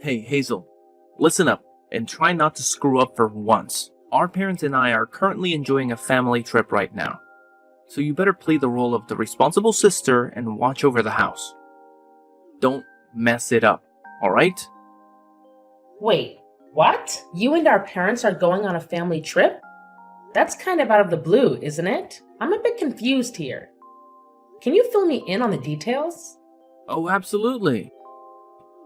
Hey, Hazel, listen up and try not to screw up for once. Our parents and I are currently enjoying a family trip right now, so you better play the role of the responsible sister and watch over the house. Don't mess it up, alright? Wait, what? You and our parents are going on a family trip? That's kind of out of the blue, isn't it? I'm a bit confused here. Can you fill me in on the details? Oh, absolutely.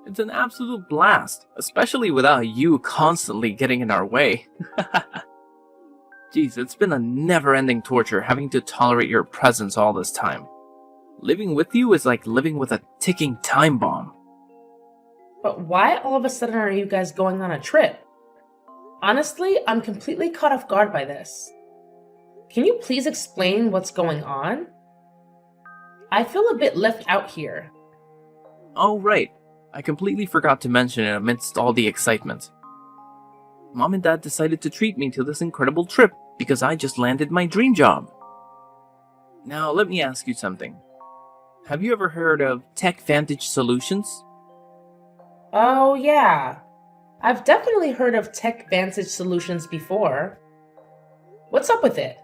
It's an absolute blast, especially without you constantly getting in our way. Jeez, it's been a never-ending torture having to tolerate your presence all this time. Living with you is like living with a ticking time bomb. But why all of a sudden are you guys going on a trip? Honestly, I'm completely caught off guard by this. Can you please explain what's going on? I feel a bit left out here. Oh, right. I completely forgot to mention it amidst all the excitement. Mom and Dad decided to treat me to this incredible trip because I just landed my dream job. Now, let me ask you something. Have you ever heard of TechVantage Solutions? Oh, yeah. I've definitely heard of TechVantage Solutions before. What's up with it?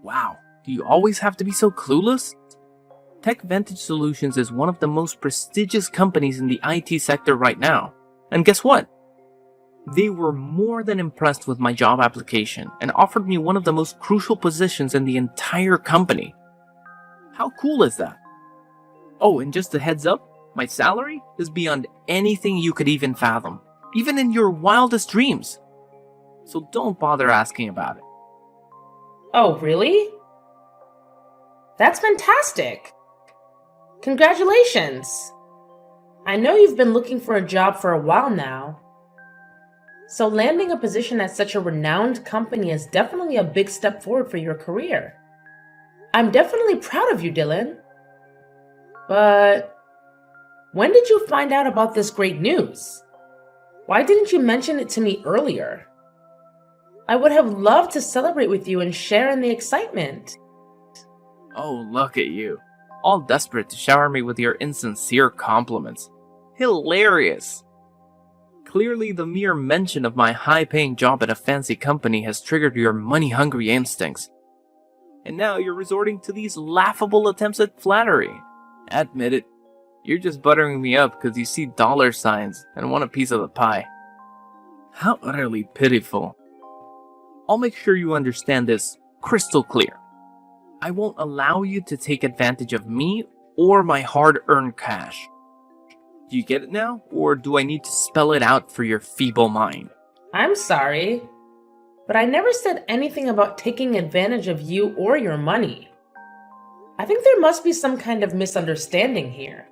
Wow, do you always have to be so clueless? TechVantage Solutions is one of the most prestigious companies in the IT sector right now. And guess what? They were more than impressed with my job application and offered me one of the most crucial positions in the entire company. How cool is that? Oh, and just a heads up, my salary is beyond anything you could even fathom, even in your wildest dreams. So don't bother asking about it. Oh, really? That's fantastic! Congratulations! I know you've been looking for a job for a while now. So landing a position at such a renowned company is definitely a big step forward for your career. I'm definitely proud of you, Dylan. But when did you find out about this great news? Why didn't you mention it to me earlier? I would have loved to celebrate with you and share in the excitement. Oh, look at you. All desperate to shower me with your insincere compliments. Hilarious! Clearly, the mere mention of my high-paying job at a fancy company has triggered your money-hungry instincts. And now you're resorting to these laughable attempts at flattery. Admit it, you're just buttering me up because you see dollar signs and want a piece of the pie. How utterly pitiful. I'll make sure you understand this crystal clear. I won't allow you to take advantage of me or my hard-earned cash. Do you get it now, or do I need to spell it out for your feeble mind? I'm sorry, but I never said anything about taking advantage of you or your money. I think there must be some kind of misunderstanding here.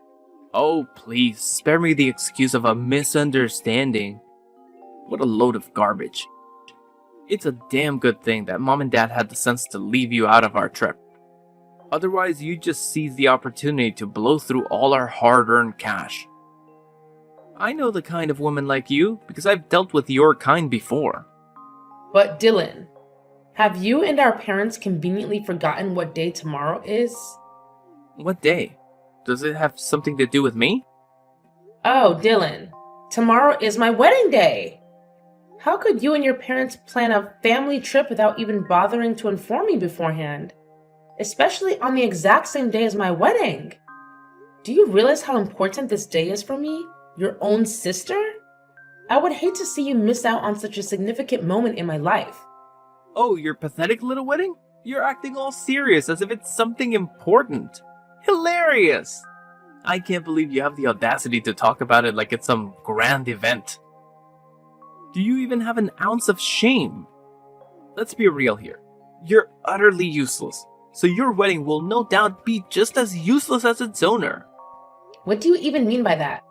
Oh, please, spare me the excuse of a misunderstanding. What a load of garbage. It's a damn good thing that Mom and Dad had the sense to leave you out of our trip. Otherwise, you'd just seize the opportunity to blow through all our hard-earned cash. I know the kind of woman like you because I've dealt with your kind before. But Dylan, have you and our parents conveniently forgotten what day tomorrow is? What day? Does it have something to do with me? Oh, Dylan, tomorrow is my wedding day! How could you and your parents plan a family trip without even bothering to inform me beforehand? Especially on the exact same day as my wedding. Do you realize how important this day is for me? Your own sister? I would hate to see you miss out on such a significant moment in my life. Oh, your pathetic little wedding? You're acting all serious as if it's something important. Hilarious! I can't believe you have the audacity to talk about it like it's some grand event. Do you even have an ounce of shame? Let's be real here. You're utterly useless, so your wedding will no doubt be just as useless as its owner. What do you even mean by that?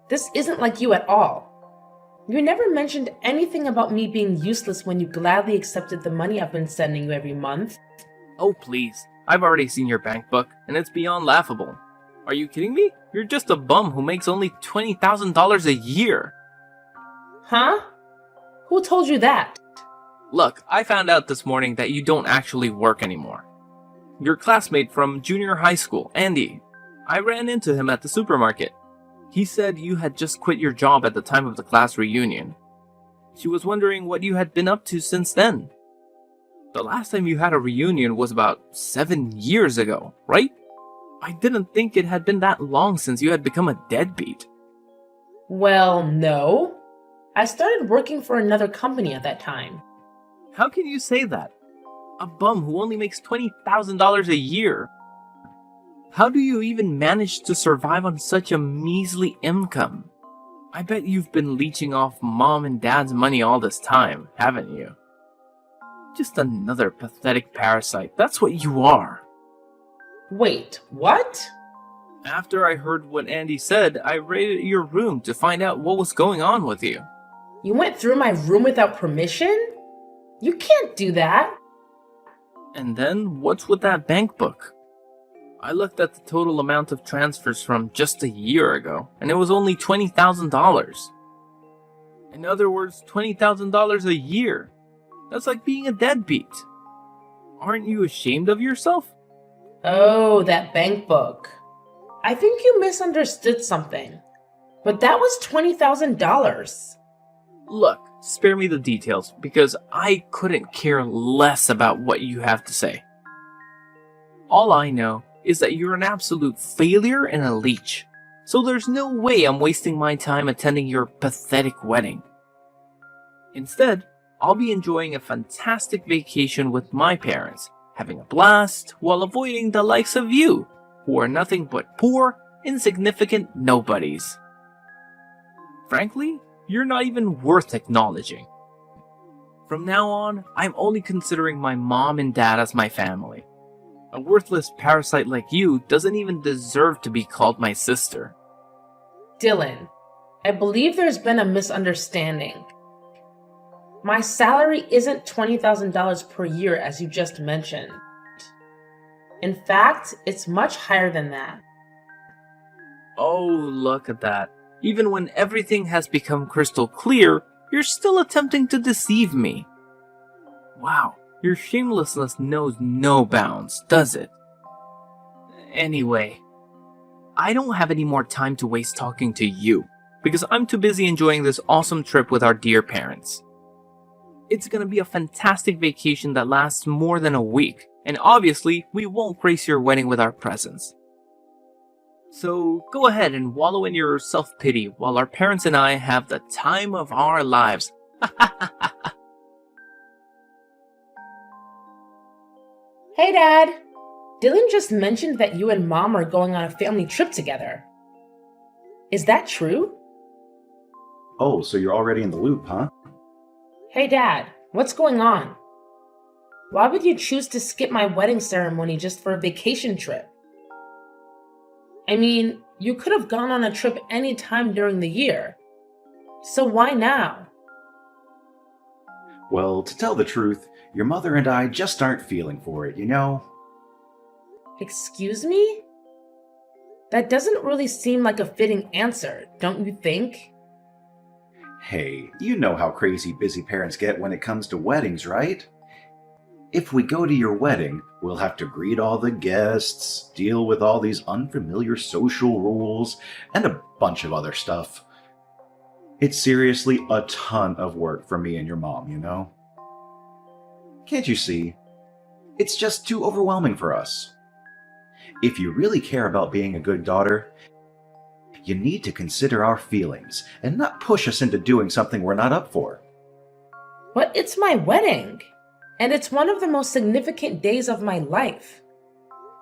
This isn't like you at all. You never mentioned anything about me being useless when you gladly accepted the money I've been sending you every month. Oh please, I've already seen your bank book, and it's beyond laughable. Are you kidding me? You're just a bum who makes only $20,000 a year. Huh? Who told you that? Look, I found out this morning that you don't actually work anymore. Your classmate from junior high school, Andy. I ran into him at the supermarket. He said you had just quit your job at the time of the class reunion. She was wondering what you had been up to since then. The last time you had a reunion was about 7 years ago, right? I didn't think it had been that long since you had become a deadbeat. Well, no. I started working for another company at that time. How can you say that? A bum who only makes $20,000 a year. How do you even manage to survive on such a measly income? I bet you've been leeching off mom and dad's money all this time, haven't you? Just another pathetic parasite, that's what you are. Wait, what? After I heard what Andy said, I raided your room to find out what was going on with you. You went through my room without permission? You can't do that. And then, what's with that bank book? I looked at the total amount of transfers from just a year ago, and it was only $20,000. In other words, $20,000 a year. That's like being a deadbeat. Aren't you ashamed of yourself? Oh, that bank book. I think you misunderstood something. But that was $20,000. Look, spare me the details, because I couldn't care less about what you have to say. All I know is that you're an absolute failure and a leech, so there's no way I'm wasting my time attending your pathetic wedding. Instead, I'll be enjoying a fantastic vacation with my parents, having a blast while avoiding the likes of you, who are nothing but poor, insignificant nobodies. Frankly, you're not even worth acknowledging. From now on, I'm only considering my mom and dad as my family. A worthless parasite like you doesn't even deserve to be called my sister. Dylan, I believe there's been a misunderstanding. My salary isn't $20,000 per year as you just mentioned. In fact, it's much higher than that. Oh, look at that. Even when everything has become crystal clear, you're still attempting to deceive me. Wow, your shamelessness knows no bounds, does it? Anyway, I don't have any more time to waste talking to you, because I'm too busy enjoying this awesome trip with our dear parents. It's gonna be a fantastic vacation that lasts more than a week, and obviously, we won't grace your wedding with our presence. So go ahead and wallow in your self-pity while our parents and I have the time of our lives. Hey, Dad. Dylan just mentioned that you and Mom are going on a family trip together. Is that true? Oh, so you're already in the loop, huh? Hey, Dad. What's going on? Why would you choose to skip my wedding ceremony just for a vacation trip? I mean, you could have gone on a trip any time during the year. So why now? Well, to tell the truth, your mother and I just aren't feeling for it, you know? Excuse me? That doesn't really seem like a fitting answer, don't you think? Hey, you know how crazy busy parents get when it comes to weddings, right? If we go to your wedding, we'll have to greet all the guests, deal with all these unfamiliar social rules, and a bunch of other stuff. It's seriously a ton of work for me and your mom, you know? Can't you see? It's just too overwhelming for us. If you really care about being a good daughter, you need to consider our feelings and not push us into doing something we're not up for. But it's my wedding, and it's one of the most significant days of my life.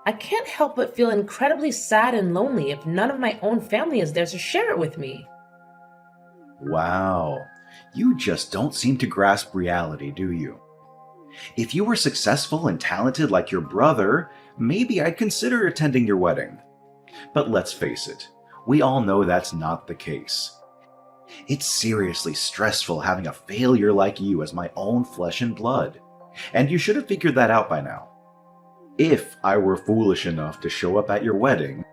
I can't help but feel incredibly sad and lonely if none of my own family is there to share it with me. Wow, you just don't seem to grasp reality, do you? If you were successful and talented like your brother, maybe I'd consider attending your wedding. But let's face it, we all know that's not the case. It's seriously stressful having a failure like you as my own flesh and blood, and you should have figured that out by now. If I were foolish enough to show up at your wedding,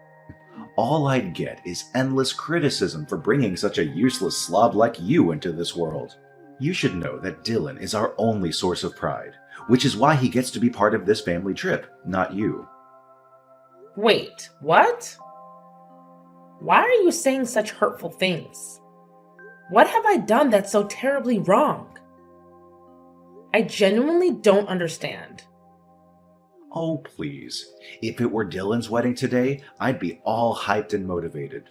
all I'd get is endless criticism for bringing such a useless slob like you into this world. You should know that Dylan is our only source of pride, which is why he gets to be part of this family trip, not you. Wait, what? Why are you saying such hurtful things? What have I done that's so terribly wrong? I genuinely don't understand. Oh, please. If it were Dylan's wedding today, I'd be all hyped and motivated.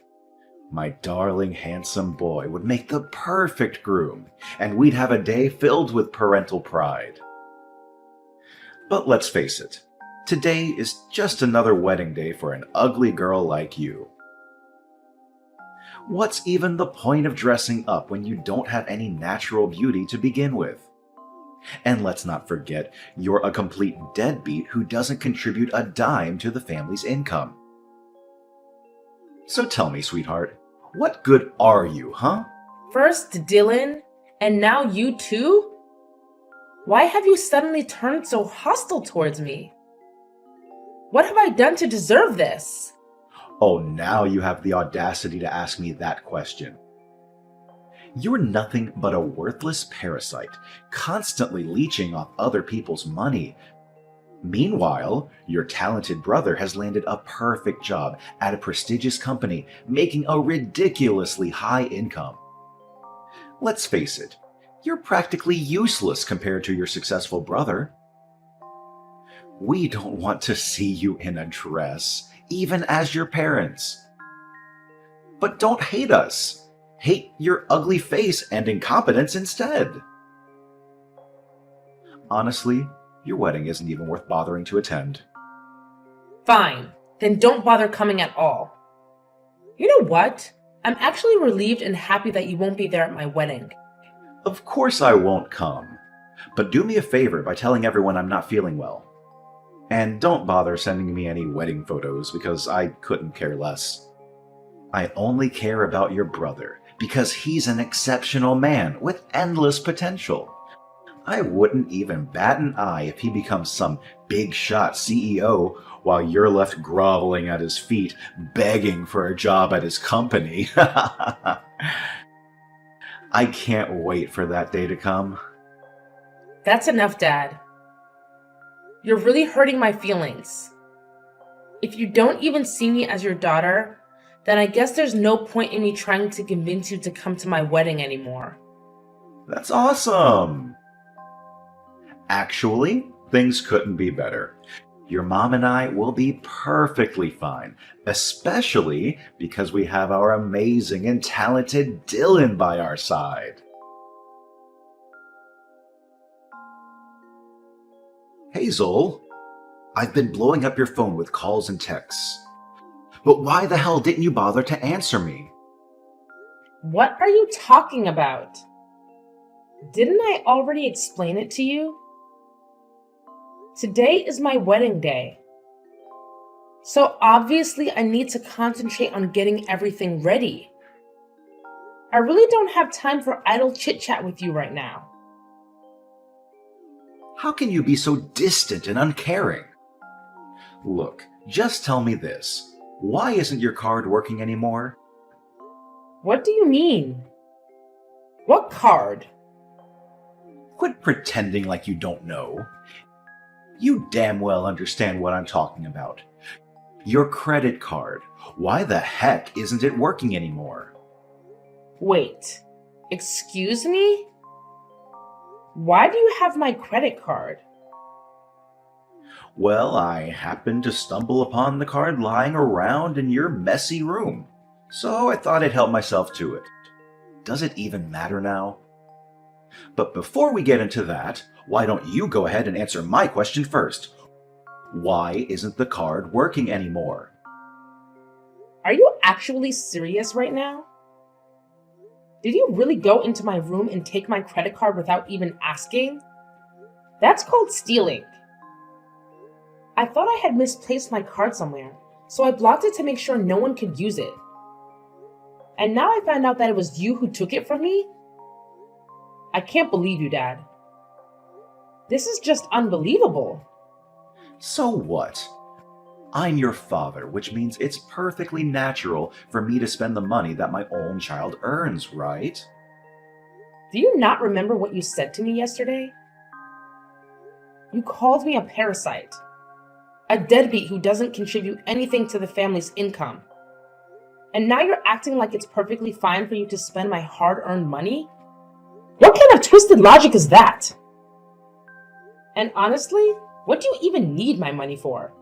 My darling, handsome boy would make the perfect groom, and we'd have a day filled with parental pride. But let's face it, today is just another wedding day for an ugly girl like you. What's even the point of dressing up when you don't have any natural beauty to begin with? And let's not forget, you're a complete deadbeat who doesn't contribute a dime to the family's income. So tell me, sweetheart, what good are you, huh? First Dylan, and now you too? Why have you suddenly turned so hostile towards me? What have I done to deserve this? Oh, now you have the audacity to ask me that question. You're nothing but a worthless parasite, constantly leeching off other people's money. Meanwhile, your talented brother has landed a perfect job at a prestigious company, making a ridiculously high income. Let's face it, you're practically useless compared to your successful brother. We don't want to see you in a dress, even as your parents. But don't hate us. Hate your ugly face and incompetence instead. Honestly, your wedding isn't even worth bothering to attend. Fine, then don't bother coming at all. You know what? I'm actually relieved and happy that you won't be there at my wedding. Of course I won't come. But do me a favor by telling everyone I'm not feeling well. And don't bother sending me any wedding photos because I couldn't care less. I only care about your brother because he's an exceptional man with endless potential. I wouldn't even bat an eye if he becomes some big shot CEO while you're left groveling at his feet, begging for a job at his company. I can't wait for that day to come. That's enough, Dad. You're really hurting my feelings. If you don't even see me as your daughter, then I guess there's no point in me trying to convince you to come to my wedding anymore. That's awesome! Actually, things couldn't be better. Your mom and I will be perfectly fine, especially because we have our amazing and talented Dylan by our side. Hazel, I've been blowing up your phone with calls and texts. But why the hell didn't you bother to answer me? What are you talking about? Didn't I already explain it to you? Today is my wedding day. So obviously I need to concentrate on getting everything ready. I really don't have time for idle chit-chat with you right now. How can you be so distant and uncaring? Look, just tell me this. Why isn't your card working anymore? What do you mean? What card? Quit pretending like you don't know. You damn well understand what I'm talking about. Your credit card. Why the heck isn't it working anymore? Wait, excuse me? Why do you have my credit card? Well, I happened to stumble upon the card lying around in your messy room, so I thought I'd help myself to it. Does it even matter now? But before we get into that, why don't you go ahead and answer my question first? Why isn't the card working anymore? Are you actually serious right now? Did you really go into my room and take my credit card without even asking? That's called stealing. I thought I had misplaced my card somewhere, so I blocked it to make sure no one could use it. And now I found out that it was you who took it from me? I can't believe you, Dad. This is just unbelievable. So what? I'm your father, which means it's perfectly natural for me to spend the money that my own child earns, right? Do you not remember what you said to me yesterday? You called me a parasite. A deadbeat who doesn't contribute anything to the family's income. And now you're acting like it's perfectly fine for you to spend my hard-earned money? What kind of twisted logic is that? And honestly, what do you even need my money for?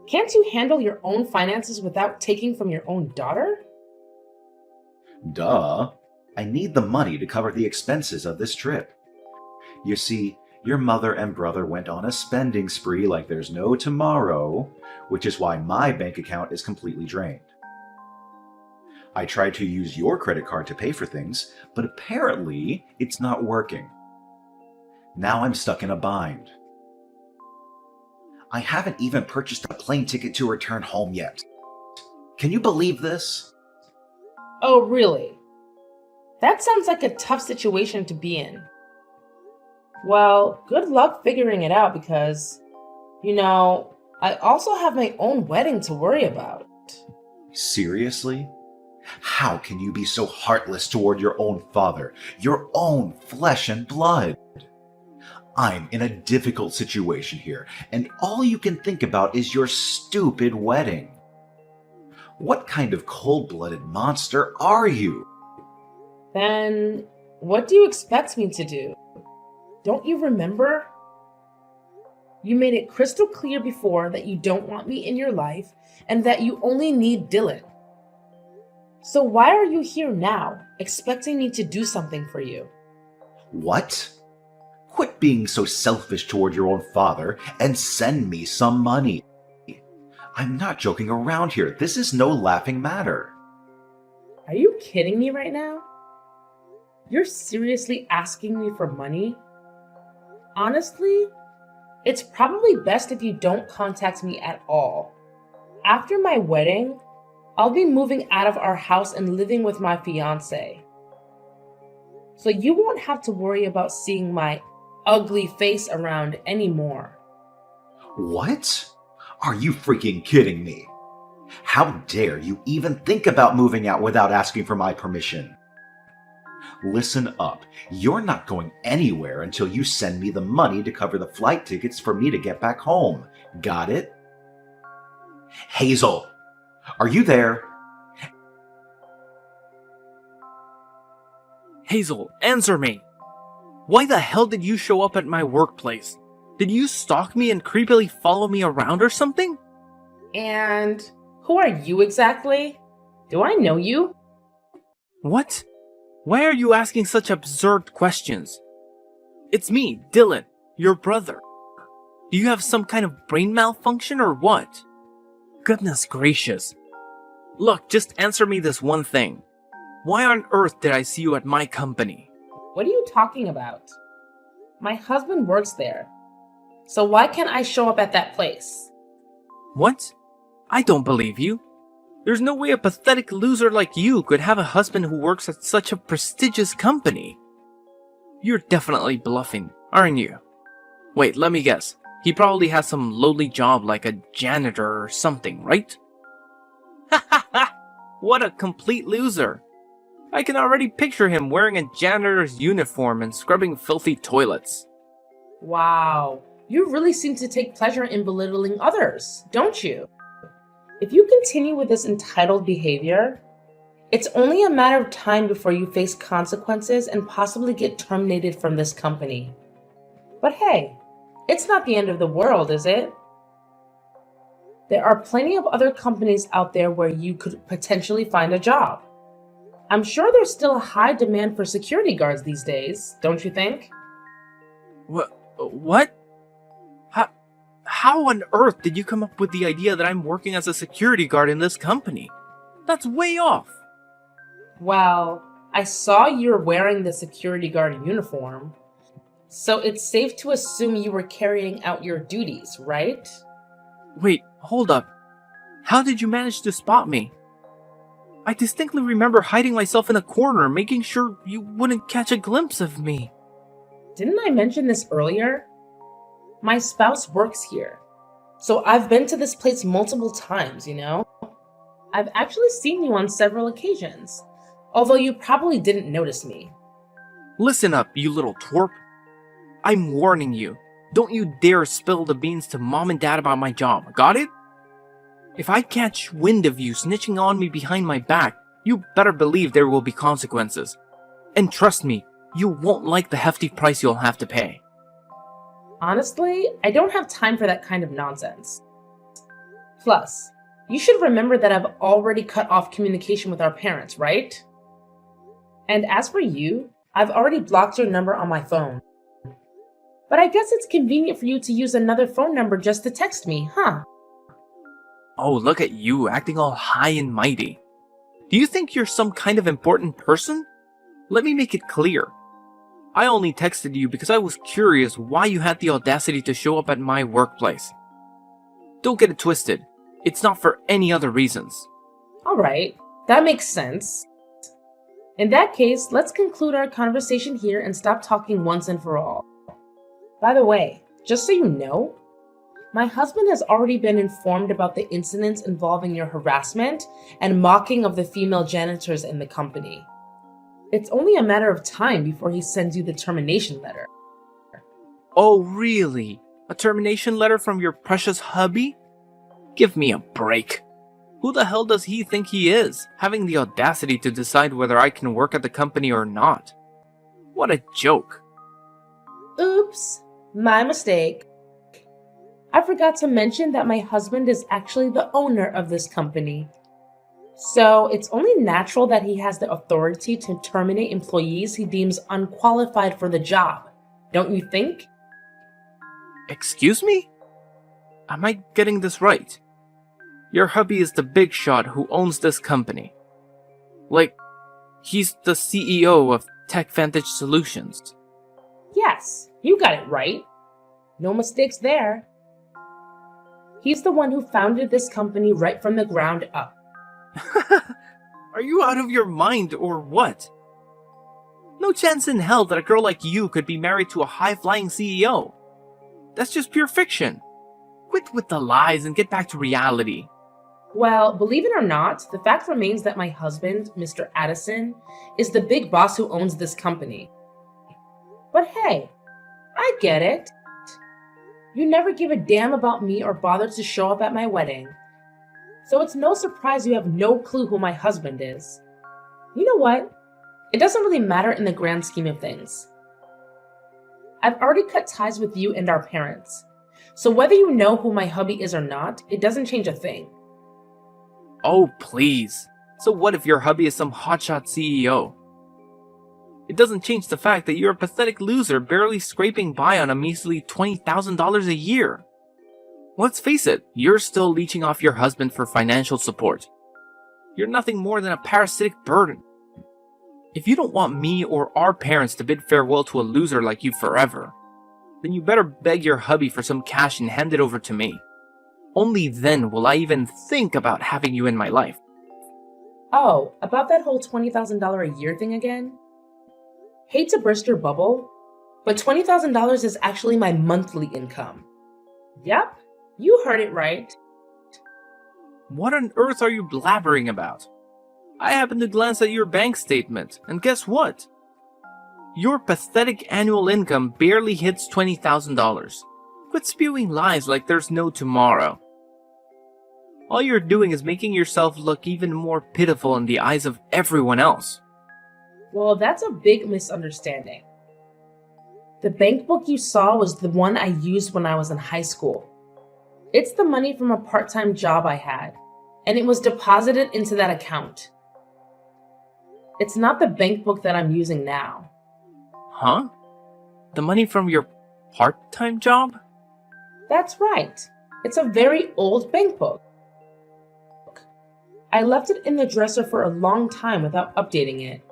Can't you handle your own finances without taking from your own daughter? Duh. I need the money to cover the expenses of this trip. You see, your mother and brother went on a spending spree like there's no tomorrow, which is why my bank account is completely drained. I tried to use your credit card to pay for things, but apparently it's not working. Now I'm stuck in a bind. I haven't even purchased a plane ticket to return home yet. Can you believe this? Oh, really? That sounds like a tough situation to be in. Well, good luck figuring it out because, I also have my own wedding to worry about. Seriously? How can you be so heartless toward your own father, your own flesh and blood? I'm in a difficult situation here, and all you can think about is your stupid wedding. What kind of cold-blooded monster are you? Then, what do you expect me to do? Don't you remember? You made it crystal clear before that you don't want me in your life and that you only need Dylan. So why are you here now, expecting me to do something for you? What? Quit being so selfish toward your own father and send me some money. I'm not joking around here. This is no laughing matter. Are you kidding me right now? You're seriously asking me for money? Honestly, it's probably best if you don't contact me at all. After my wedding, I'll be moving out of our house and living with my fiancé. So you won't have to worry about seeing my ugly face around anymore. What? Are you freaking kidding me? How dare you even think about moving out without asking for my permission? Listen up. You're not going anywhere until you send me the money to cover the flight tickets for me to get back home. Got it? Hazel, are you there? Hazel, answer me! Why the hell did you show up at my workplace? Did you stalk me and creepily follow me around or something? And who are you exactly? Do I know you? What? Why are you asking such absurd questions? It's me, Dylan, your brother. Do you have some kind of brain malfunction or what? Goodness gracious. Look, just answer me this one thing. Why on earth did I see you at my company? What are you talking about? My husband works there. So why can't I show up at that place? What? I don't believe you. There's no way a pathetic loser like you could have a husband who works at such a prestigious company. You're definitely bluffing, aren't you? Wait, let me guess. He probably has some lowly job like a janitor or something, right? Ha ha ha! What a complete loser! I can already picture him wearing a janitor's uniform and scrubbing filthy toilets. Wow, you really seem to take pleasure in belittling others, don't you? If you continue with this entitled behavior, it's only a matter of time before you face consequences and possibly get terminated from this company. But hey, it's not the end of the world, is it? There are plenty of other companies out there where you could potentially find a job. I'm sure there's still a high demand for security guards these days, don't you think? What? How on earth did you come up with the idea that I'm working as a security guard in this company? That's way off. Well, I saw you're wearing the security guard uniform, so it's safe to assume you were carrying out your duties, right? Wait, hold up. How did you manage to spot me? I distinctly remember hiding myself in a corner, making sure you wouldn't catch a glimpse of me. Didn't I mention this earlier? My spouse works here, so I've been to this place multiple times, I've actually seen you on several occasions, although you probably didn't notice me. Listen up, you little twerp. I'm warning you. Don't you dare spill the beans to mom and dad about my job, got it? If I catch wind of you snitching on me behind my back, you better believe there will be consequences. And trust me, you won't like the hefty price you'll have to pay. Honestly, I don't have time for that kind of nonsense. Plus, you should remember that I've already cut off communication with our parents, right? And as for you, I've already blocked your number on my phone. But I guess it's convenient for you to use another phone number just to text me, huh? Oh, look at you, acting all high and mighty. Do you think you're some kind of important person? Let me make it clear. I only texted you because I was curious why you had the audacity to show up at my workplace. Don't get it twisted. It's not for any other reasons. Alright, that makes sense. In that case, let's conclude our conversation here and stop talking once and for all. By the way, just so you know, my husband has already been informed about the incidents involving your harassment and mocking of the female janitors in the company. It's only a matter of time before he sends you the termination letter. Oh, really? A termination letter from your precious hubby? Give me a break. Who the hell does he think he is, having the audacity to decide whether I can work at the company or not? What a joke. Oops, my mistake. I forgot to mention that my husband is actually the owner of this company. So it's only natural that he has the authority to terminate employees he deems unqualified for the job, don't you think? Excuse me? Am I getting this right? Your hubby is the big shot who owns this company. Like, he's the CEO of TechVantage Solutions. Yes, you got it right. No mistakes there. He's the one who founded this company right from the ground up. Are you out of your mind or what? No chance in hell that a girl like you could be married to a high-flying CEO. That's just pure fiction. Quit with the lies and get back to reality. Well, believe it or not, the fact remains that my husband, Mr. Addison, is the big boss who owns this company. But hey, I get it. You never give a damn about me or bother to show up at my wedding. So it's no surprise you have no clue who my husband is. You know what? It doesn't really matter in the grand scheme of things. I've already cut ties with you and our parents. So whether you know who my hubby is or not, it doesn't change a thing. Oh, please. So what if your hubby is some hotshot CEO? It doesn't change the fact that you're a pathetic loser barely scraping by on a measly $20,000 a year. Let's face it, you're still leeching off your husband for financial support. You're nothing more than a parasitic burden. If you don't want me or our parents to bid farewell to a loser like you forever, then you better beg your hubby for some cash and hand it over to me. Only then will I even think about having you in my life. Oh, about that whole $20,000 a year thing again? Hate to burst your bubble, but $20,000 is actually my monthly income. Yep, you heard it right. What on earth are you blabbering about? I happened to glance at your bank statement, and guess what? Your pathetic annual income barely hits $20,000. Quit spewing lies like there's no tomorrow. All you're doing is making yourself look even more pitiful in the eyes of everyone else. Well, that's a big misunderstanding. The bank book you saw was the one I used when I was in high school. It's the money from a part-time job I had, and it was deposited into that account. It's not the bank book that I'm using now. Huh? The money from your part-time job? That's right. It's a very old bank book. I left it in the dresser for a long time without updating it.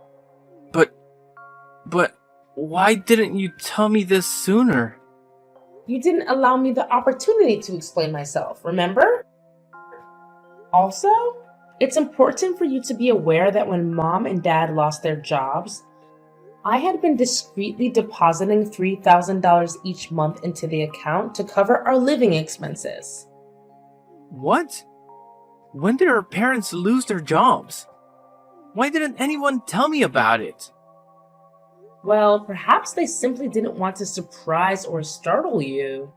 But why didn't you tell me this sooner? You didn't allow me the opportunity to explain myself, remember? Also, it's important for you to be aware that when Mom and Dad lost their jobs, I had been discreetly depositing $3,000 each month into the account to cover our living expenses. What? When did our parents lose their jobs? Why didn't anyone tell me about it? Well, perhaps they simply didn't want to surprise or startle you.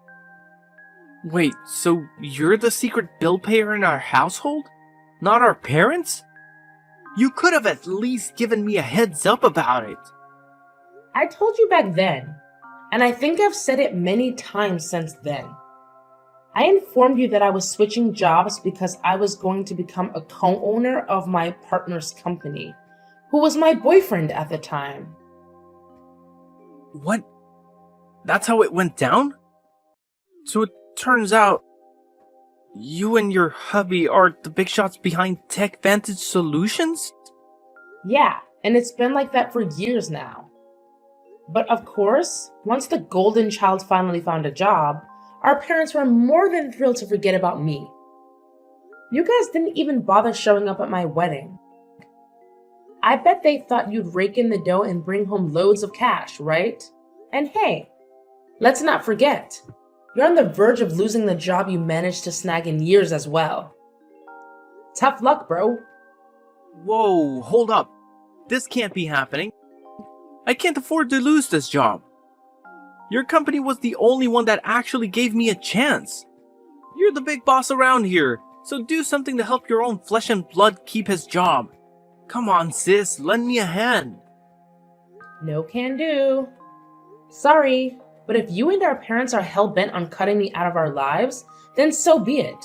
Wait, so you're the secret bill payer in our household? Not our parents? You could have at least given me a heads up about it. I told you back then, and I think I've said it many times since then. I informed you that I was switching jobs because I was going to become a co-owner of my partner's company, who was my boyfriend at the time. What? That's how it went down? So it turns out you and your hubby are the big shots behind Tech Vantage Solutions? Yeah, and it's been like that for years now. But of course, once the golden child finally found a job, our parents were more than thrilled to forget about me. You guys didn't even bother showing up at my wedding. I bet they thought you'd rake in the dough and bring home loads of cash, right? And hey, let's not forget, you're on the verge of losing the job you managed to snag in years as well. Tough luck, bro. Whoa, hold up. This can't be happening. I can't afford to lose this job. Your company was the only one that actually gave me a chance. You're the big boss around here, so do something to help your own flesh and blood keep his job. Come on, sis, lend me a hand. No can do. Sorry, but if you and our parents are hell-bent on cutting me out of our lives, then so be it.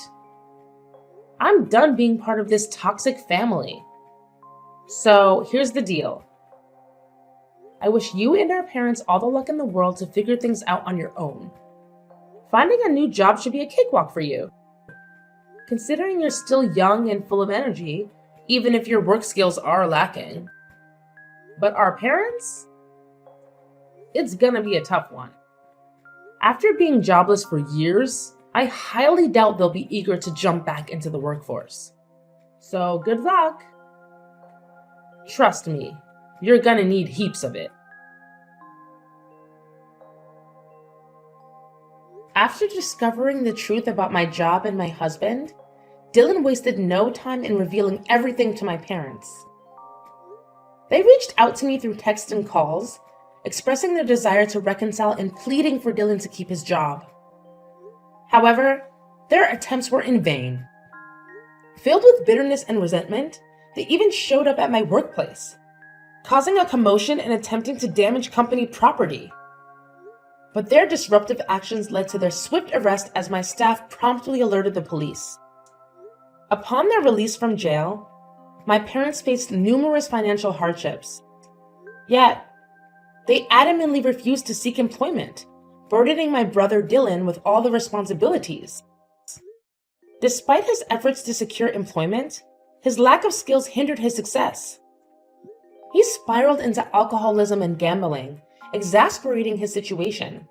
I'm done being part of this toxic family. So here's the deal. I wish you and our parents all the luck in the world to figure things out on your own. Finding a new job should be a cakewalk for you. Considering you're still young and full of energy, even if your work skills are lacking. But our parents? It's gonna be a tough one. After being jobless for years, I highly doubt they'll be eager to jump back into the workforce. So good luck. Trust me, you're gonna need heaps of it. After discovering the truth about my job and my husband, Dylan wasted no time in revealing everything to my parents. They reached out to me through text and calls, expressing their desire to reconcile and pleading for Dylan to keep his job. However, their attempts were in vain. Filled with bitterness and resentment, they even showed up at my workplace, causing a commotion and attempting to damage company property. But their disruptive actions led to their swift arrest as my staff promptly alerted the police. Upon their release from jail, my parents faced numerous financial hardships. Yet, they adamantly refused to seek employment, burdening my brother Dylan with all the responsibilities. Despite his efforts to secure employment, his lack of skills hindered his success. He spiraled into alcoholism and gambling, exasperating his situation.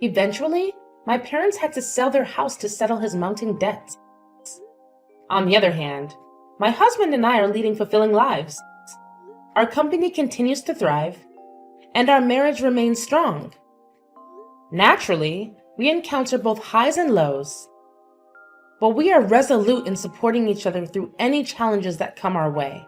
Eventually, my parents had to sell their house to settle his mounting debts. On the other hand, my husband and I are leading fulfilling lives. Our company continues to thrive, and our marriage remains strong. Naturally, we encounter both highs and lows, but we are resolute in supporting each other through any challenges that come our way.